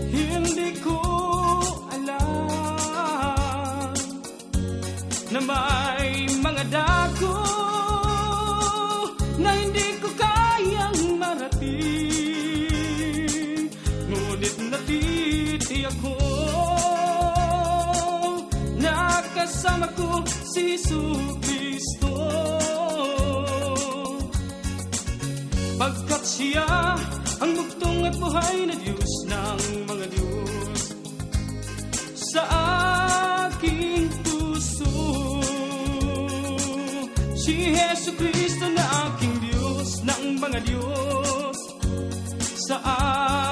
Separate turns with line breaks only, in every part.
Hindi ko alam na may mga dako na hindi ko kayang marating, ngunit natitiyak ko na kasama ko si Jesucristo, pagkat siya ang bugtong at buhay na Diyos ng mga Diyos sa aking puso. Si Jesucristo na aking Diyos ng mga Diyos sa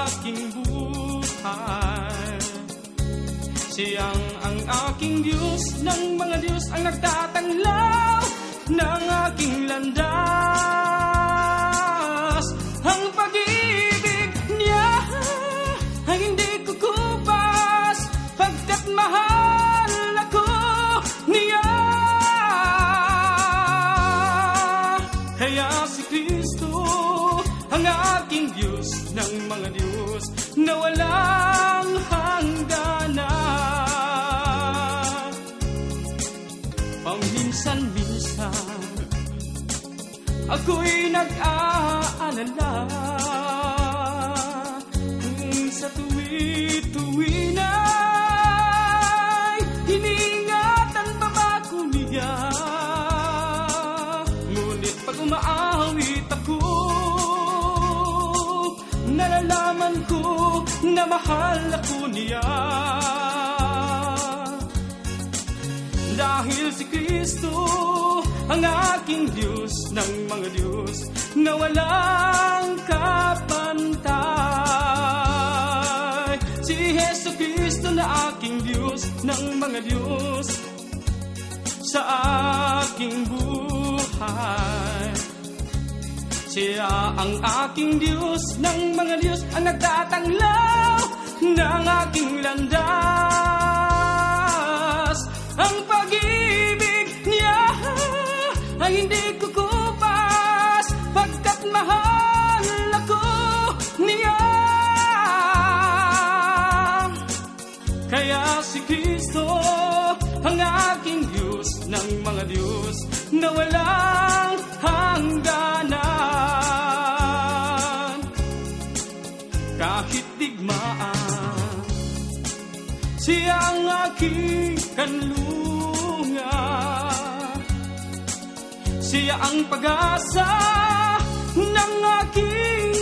aking buhay. Siyang ang aking Diyos ng mga Diyos, ang nagtatanglaw ng aking landas. Ang pag-ibig niya ay hindi kukupas, pagkat mahal ako niya. Kaya si Kristo ang aking Diyos ng mga Diyos na walang hangganan. Paminsan-minsan ako'y nag-aalala kung sa tuwi-tuwi na'y iningatan pa ba ko niya. Ngunit pag umaawit ako, nalalaman ko na mahal ako niya. Dahil si Kristo ang aking Diyos ng mga Diyos na walang kapantay. Si Jesucristo na aking Diyos ng mga Diyos sa aking buhay. Siya ang aking Diyos ng mga Diyos, ang nagtatanglaw ng aking landas. Ang pag-ibig niya ay hindi kukupas, pagkat mahal ako niya. Kaya si Kristo ang aking Diyos ng mga Diyos na walang hangganan. Kahit digmaan, siya ang aking kanlungan. Siya ang pag-asa ng aking